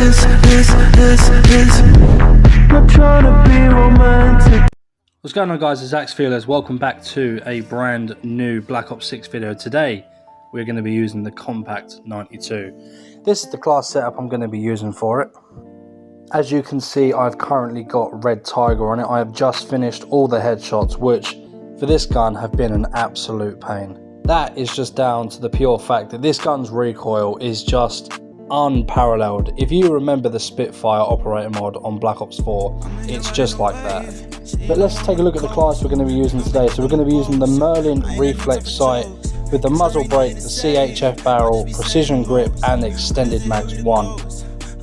Not trying to be romantic. What's going on, guys? It's Thankyou. Welcome back to a brand new Black Ops 6 video. Today we're going to be using the Kompact 92. This is the class setup I'm going to be using for it. As you can see, I've currently got Red Tiger on it. I have just finished all the headshots, which for this gun have been an absolute pain. That is just down to the pure fact that this gun's recoil is just unparalleled. If you remember the Spitfire operator mod on Black Ops 4, it's just like that. But let's take a look at the class we're going to be using today. So we're going to be using the Merlin Reflex sight with the muzzle brake, the CHF barrel, precision grip and extended mags 1.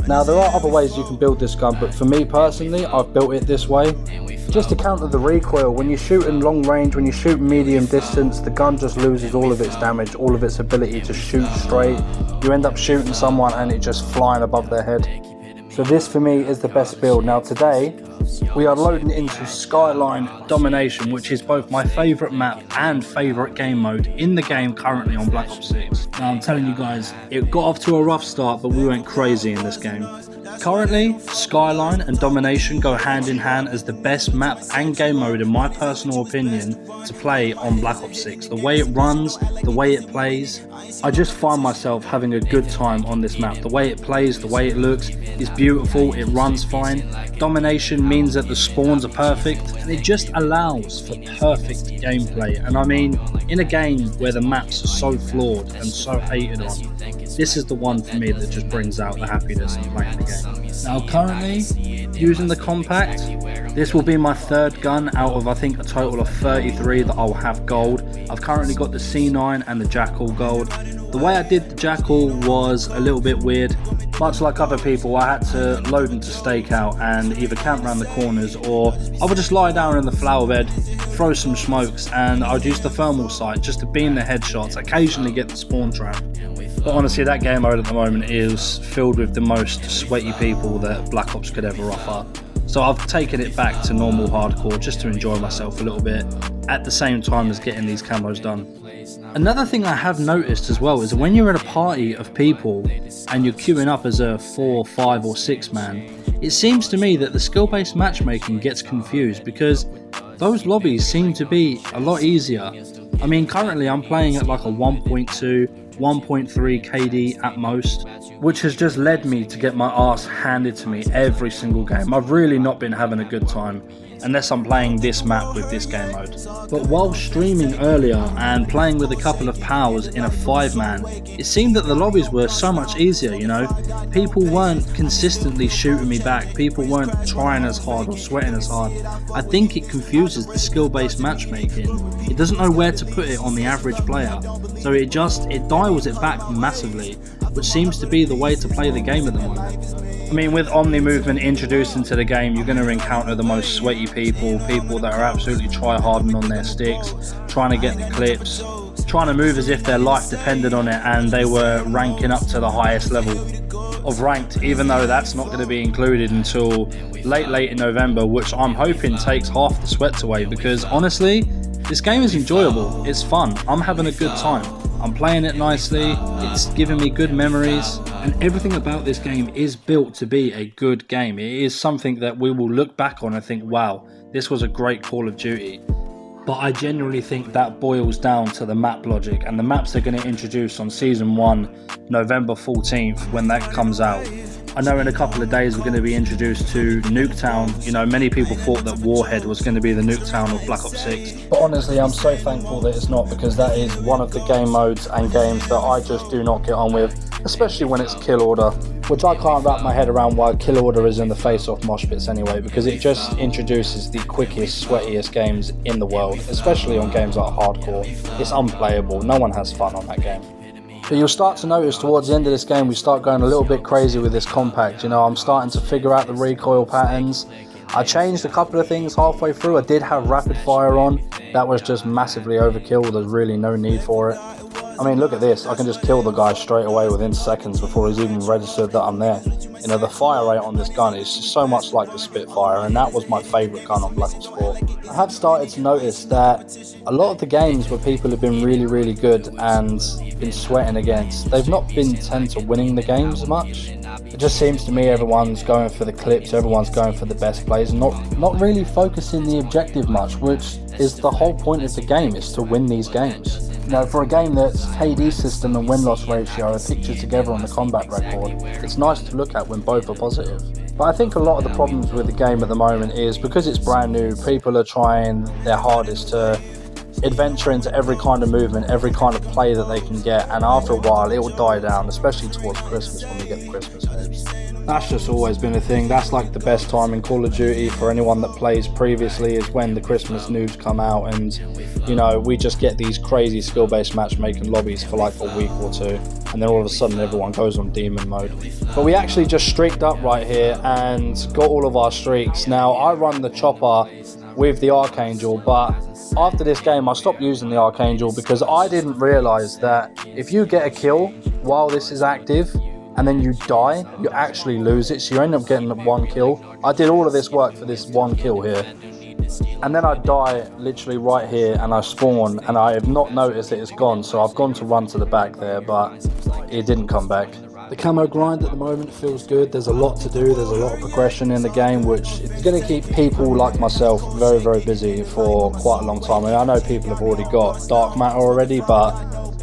Now there are other ways you can build this gun, but for me personally, I've built it this way. Just to counter the recoil, when you shoot in long range, when you shoot medium distance, the gun just loses all of its damage, all of its ability to shoot straight. You end up shooting someone and it just flying above their head. So this for me is the best build. Now today, we are loading into Skyline Domination, which is both my favourite map and favourite game mode in the game currently on Black Ops 6. Now I'm telling you guys, it got off to a rough start, but we went crazy in this game. Currently, Skyline and Domination go hand in hand as the best map and game mode, in my personal opinion, to play on Black Ops 6. The way it runs, the way it plays, I just find myself having a good time on this map. The way it plays, the way it looks is beautiful, it runs fine. Domination means that the spawns are perfect, and it just allows for perfect gameplay. And I mean, in a game where the maps are so flawed and so hated on, this is the one for me that just brings out the happiness in playing the game. Now currently, using the Kompact, this will be my third gun out of I think a total of 33 that I'll have gold. I've currently got the C9 and the Jackal gold. The way I did the Jackal was a little bit weird. Much like other people, I had to load into stakeout and either camp around the corners, or I would just lie down in the flower bed, throw some smokes, and I'd use the thermal sight just to beam the headshots, occasionally get the spawn trap. But honestly, that game mode at the moment is filled with the most sweaty people that Black Ops could ever offer. So I've taken it back to normal hardcore just to enjoy myself a little bit, at the same time as getting these camos done. Another thing I have noticed as well is when you're in a party of people and you're queuing up as a 4, 5 or 6 man, it seems to me that the skill-based matchmaking gets confused because those lobbies seem to be a lot easier. I mean, currently I'm playing at like a 1.2, 1.3 KD at most, which has just led me to get my ass handed to me every single game. I've really not been having a good time unless I'm playing this map with this game mode. But while streaming earlier and playing with a couple of pals in a 5-man, it seemed that the lobbies were so much easier, you know? People weren't consistently shooting me back, people weren't trying as hard or sweating as hard. I think it confuses the skill-based matchmaking. It doesn't know where to put it on the average player, so it dials it back massively, which seems to be the way to play the game at the moment. I mean, with Omni movement introduced into the game, you're going to encounter the most sweaty people that are absolutely try-harding on their sticks, trying to get the clips, trying to move as if their life depended on it and they were ranking up to the highest level of ranked, even though that's not going to be included until late in November, which I'm hoping takes half the sweat away, because honestly, this game is enjoyable, it's fun, I'm having a good time. I'm playing it nicely, it's giving me good memories, and everything about this game is built to be a good game. It is something that we will look back on and think, wow, this was a great Call of Duty. But I genuinely think that boils down to the map logic, and the maps they're going to introduce on Season 1, November 14th, when that comes out. I know in a couple of days we're going to be introduced to Nuketown. You know, many people thought that Warhead was going to be the Nuketown of Black Ops 6. But honestly, I'm so thankful that it's not, because that is one of the game modes and games that I just do not get on with, especially when it's Kill Order, which I can't wrap my head around why Kill Order is in the face-off mosh pits anyway, because it just introduces the quickest, sweatiest games in the world, especially on games like Hardcore. It's unplayable, no one has fun on that game. But you'll start to notice towards the end of this game, we start going a little bit crazy with this Kompact. You know, I'm starting to figure out the recoil patterns. I changed a couple of things halfway through. I did have rapid fire on. That was just massively overkill. There's really no need for it. I mean, look at this. I can just kill the guy straight away within seconds before he's even registered that I'm there. You know, the fire rate on this gun is just so much like the Spitfire, and that was my favourite gun on Black Ops 4. I have started to notice that a lot of the games where people have been really good and been sweating against, they've not been tend to winning the games much. It just seems to me everyone's going for the clips, everyone's going for the best plays, not really focusing the objective much, which is the whole point of the game, is to win these games. You know, for a game that's KD system and win-loss ratio are pictured together on the combat record, it's nice to look at when both are positive. But I think a lot of the problems with the game at the moment is because it's brand new, people are trying their hardest to adventure into every kind of movement, every kind of play that they can get, and after a while it will die down, especially towards Christmas when we get the Christmas moves. That's just always been a thing. That's like the best time in Call of Duty for anyone that plays previously, is when the Christmas news come out, and you know, we just get these crazy skill-based matchmaking lobbies for like a week or two, and then all of a sudden everyone goes on demon mode. But we actually just streaked up right here and got all of our streaks. Now I run the chopper with the Archangel, but after this game I stopped using the Archangel because I didn't realise that if you get a kill while this is active and then you die, you actually lose it, so you end up getting one kill. I did all of this work for this one kill here, and then I die literally right here and I spawn and I have not noticed that it's gone, so I've gone to run to the back there, but it didn't come back. The camo grind at the moment feels good. There's a lot to do, there's a lot of progression in the game, which is going to keep people like myself very, very busy for quite a long time. I know people have already got dark matter already, but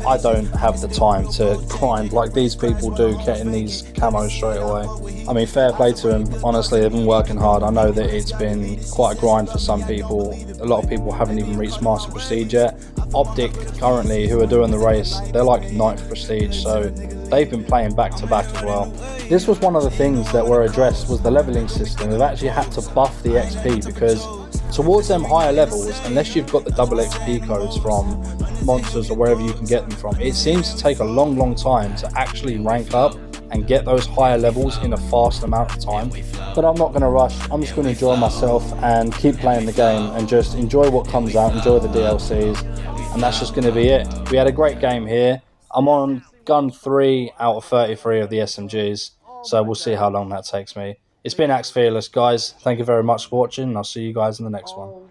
I don't have the time to grind like these people do, getting these camos straight away. I mean, fair play to them, honestly, they've been working hard. I know that it's been quite a grind for some people. A lot of people haven't even reached Master Prestige yet. Optic currently, who are doing the race, they're like 9th Prestige, so they've been playing back to back as well. This was one of the things that were addressed, was the leveling system. They've actually had to buff the XP, because towards them higher levels, unless you've got the double XP codes from monsters or wherever you can get them from, it seems to take a long time to actually rank up and get those higher levels in a fast amount of time. But I'm not going to rush. I'm just going to enjoy myself and keep playing the game and just enjoy what comes out, enjoy the DLCs, and that's just going to be it. We had a great game here. I'm on gun 3 out of 33 of the SMGs, so we'll see how long that takes me. It's been Axe Fearless, guys. Thank you very much for watching, and I'll see you guys in the next one.